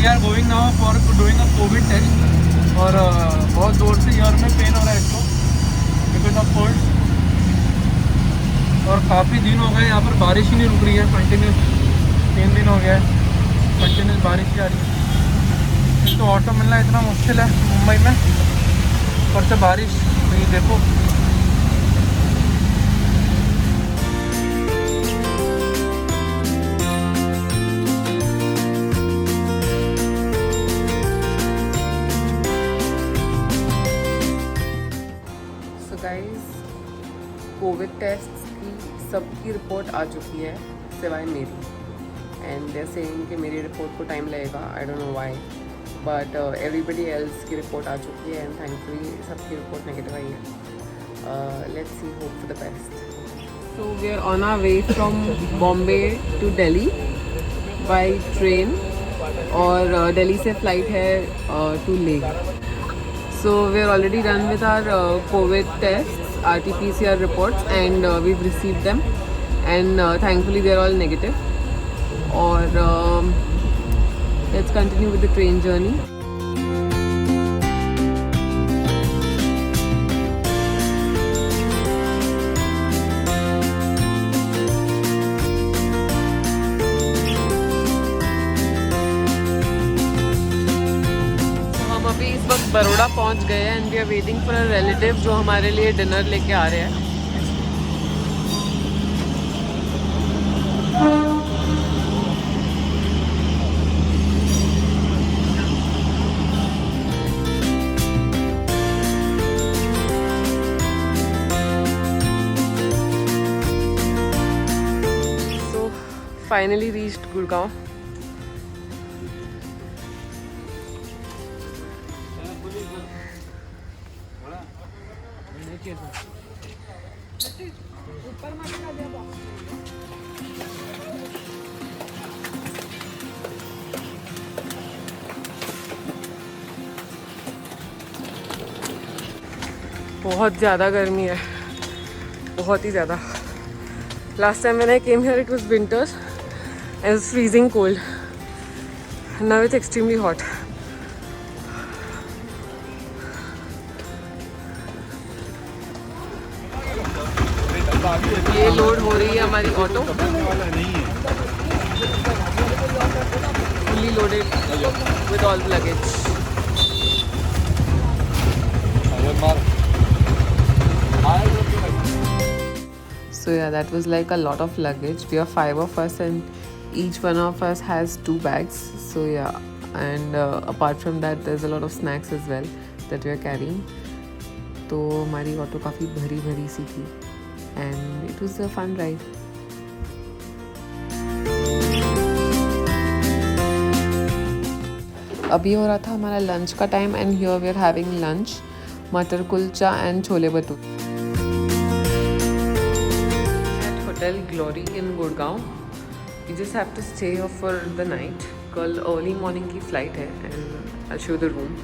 Are going now for doing a covid test और बहुत जोर से ईयर में पेन हो रहा है इसको बिकॉज ऑफ कोल्ड। और काफ़ी दिन हो गए यहाँ पर बारिश ही नहीं रुक रही है, कंटिन्यूस 3 दिन हो गया है कंटिन्यूस बारिश ही आ रही है। तो ऑटो मिलना इतना मुश्किल है मुंबई में, ऊपर से बारिश। तो ये देखो कोविड टेस्ट की सबकी रिपोर्ट आ चुकी है सिवाय मेरी, एंड दे सेइंग कि मेरी रिपोर्ट को टाइम लगेगा, I don't know why, but everybody else की रिपोर्ट आ चुकी है एंड थैंकफुली सबकी रिपोर्ट नेगेटिव आई है। Let's see, hope for the best. So we are on our way from Bombay to Delhi by train, और दिल्ली से फ्लाइट है to Leh. So we are already done with our covid test RT-PCR reports and we've received them, and thankfully they're all negative. Or let's continue with the train journey. इस वक्त बड़ौदा पहुंच गए हैं and we are waiting for a relative जो हमारे लिए dinner लेके आ रहे हैं। So finally reached Gurgaon. बहुत ज़्यादा गर्मी है, बहुत ही ज़्यादा। Last time when I came here it was winters and it was freezing cold. Now it's extremely hot. ये लोड हो रही है हमारी auto, fully loaded with all the luggage. So yeah, that was like a lot of luggage. We are 5 of us and each one of us has 2 bags. So yeah, and apart from that there's a lot of snacks as well that we are carrying. तो हमारी auto काफ़ी भरी भरी सी थी and it was a fun ride. अभी हो रहा था हमारा लंच का time and here we are having lunch, matar kulcha and chole bhature at Hotel Glory in Gurgaon. We just have to stay here for the night. कल अर्ली मॉर्निंग की flight है and I'll show you the room.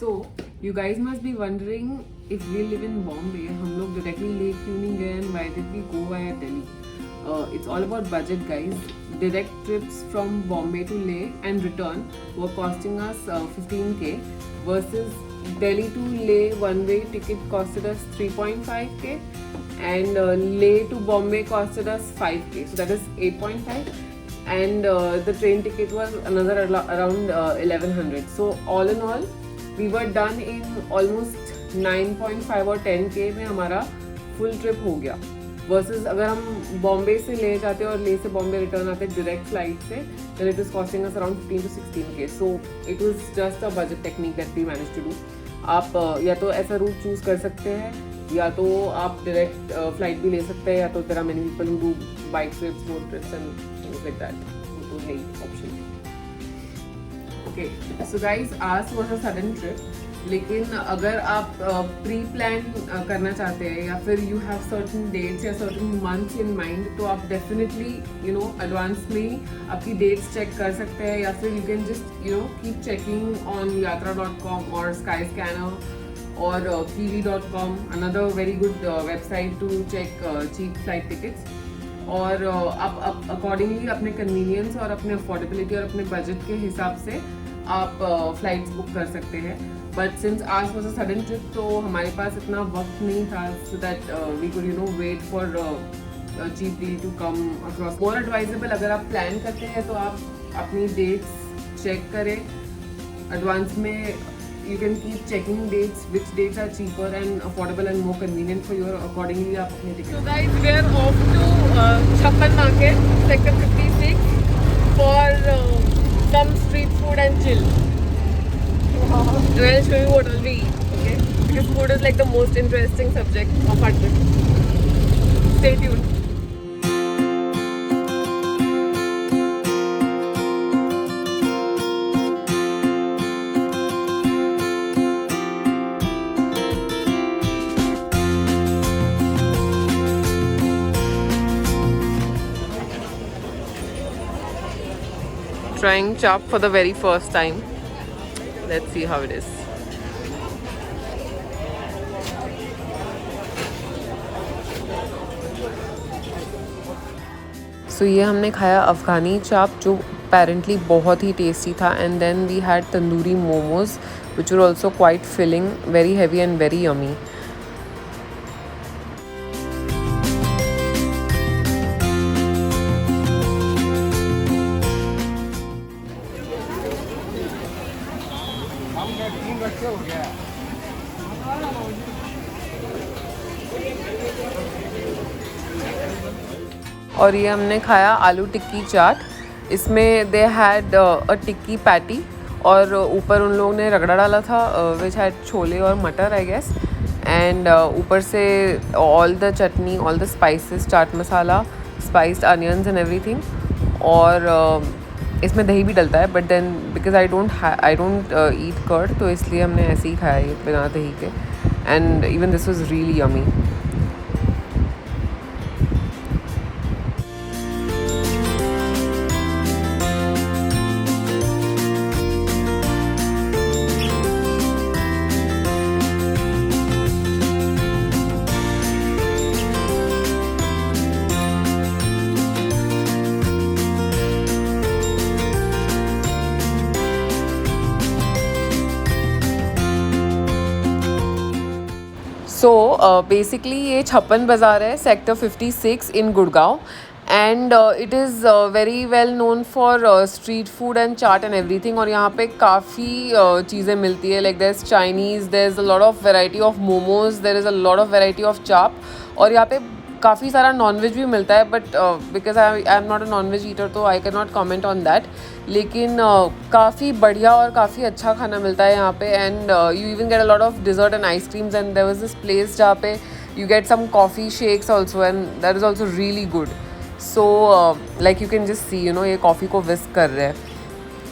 So you guys must be wondering if we live in Bombay, हम लोग directly ले क्यों नहीं गए and why did we go via Delhi? It's all about budget, guys. Direct trips from Bombay to Leh and return were costing us 15k versus Delhi to Leh one-way ticket costed us 3.5k and Leh to Bombay costed us 5k, so that is 8.5. And the train ticket was another around 1100. So all in all we were done in almost 9.5 और 10k में हमारा full trip हो गया, versus अगर हम बॉम्बे से ले जाते और ले से बॉम्बे रिटर्न आते डायरेक्ट फ्लाइट से, then it is costing us around 15 to 16k. So it was just a budget technique that we managed to do. आप या तो ऐसा रूट चूज़ कर सकते हैं या तो आप डायरेक्ट फ्लाइट भी ले सकते हैं, या तो there are many people who do bike trips, road trips and things like that. वो तो है ही option. Okay, so guys, ours was a sudden trip. लेकिन अगर आप प्री प्लान करना चाहते हैं या फिर यू हैव सर्टन डेट्स या सर्टन मंथ्स इन माइंड, तो आप डेफिनेटली एडवांस में ही आपकी डेट्स चेक कर सकते हैं, या फिर you can just keep checking on yatra.com और Skyscanner और kiwi.com, another very good website to check cheap flight tickets. और आप अकॉर्डिंगली अपने कन्वीनियंस और अपने अफोर्डेबिलिटी और अपने बजट के हिसाब से आप फ्लाइट्स बुक कर सकते हैं. बट सिंस आज वॉज अ सडन ट्रिप, तो हमारे पास इतना वक्त नहीं था so that we could wait for cheap deal to come across. More advisable, अगर आप प्लान करते हैं तो आप अपनी डेट्स चेक करें एडवांस में. You can keep checking dates, which dates are cheaper and affordable and more convenient for you. Accordingly, आप अपने tickets. So guys, we are off to Chappan Market, Sector 56 for some street food and chill. And I'll show you what all we eat, okay? Because food is like the most interesting subject of our trip. Stay tuned. Trying chap for the very first time. Let's see how it is. So ये हमने खाया अफ़गानी चाप, जो apparently बहुत ही tasty था. And then we had tandoori momos, which were also quite filling, very heavy and very yummy. और ये हमने खाया आलू टिक्की चाट. इसमें they had a tikki patty और ऊपर उन लोगों ने रगड़ा डाला था, विच हैड छोले और मटर आई गेस. एंड ऊपर से all the chutney, all the spices, chaat masala, spiced onions and everything. और इसमें दही भी डलता है, but then because I don't eat curd, तो इसलिए हमने ऐसे ही खाया ये बिना दही के. And even this was really yummy. So basically ये छप्पन बाज़ार है, sector 56 in Gurgaon. And it is very well known for street food and chaat and everything. और यहाँ पे काफ़ी चीज़ें मिलती है, like there is Chinese, there is a lot of variety of momos, there is a lot of variety of chaap. और यहाँ पे काफ़ी सारा नॉनवेज भी मिलता है, but because I am not a nonveg eater, तो I can not comment on that. लेकिन काफ़ी बढ़िया और काफ़ी अच्छा खाना मिलता है यहाँ पे. And you even get a lot of dessert and ice creams. And there was this place जहाँ पे you get some coffee shakes also, and that is also really good. So like you can just see ये coffee को विस्क कर रहे हैं.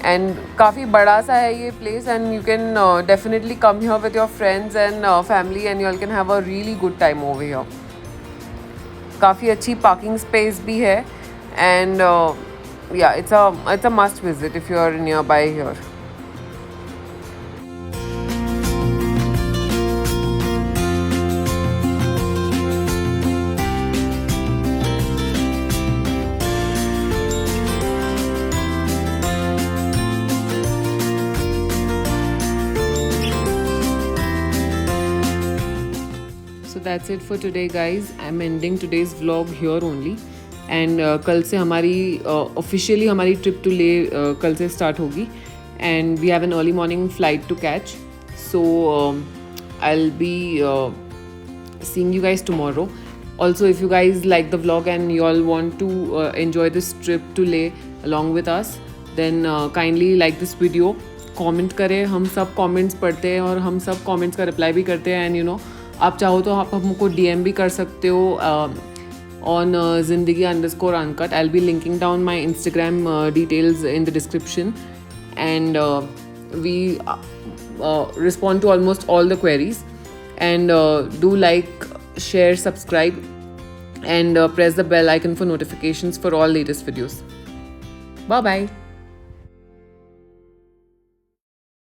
And काफ़ी बड़ा सा है ये place, and you can definitely come here with your friends and family, and you all can have a really good time over here. काफ़ी अच्छी पार्किंग स्पेस भी है. And yeah, it's a must visit if you are nearby here. So that's it for today guys. I'm ending today's vlog here only. And कल से हमारी officially हमारी trip to ले कल से स्टार्ट होगी. And we have an early morning flight to catch. So I will be seeing you guys tomorrow. Also, if you guys like the vlog and you all want to enjoy this trip to Leh along with us, then kindly like this video. Comment करें, हम सब comments पढ़ते हैं और हम सब comments का reply भी करते हैं. एंड आप चाहो तो आप हमको DM भी कर सकते हो on zindagi_uncut. I'll be linking down my Instagram details in the description, and we respond to almost all the queries. And do like, share, subscribe, and press the bell icon for notifications for all latest videos. Bye bye.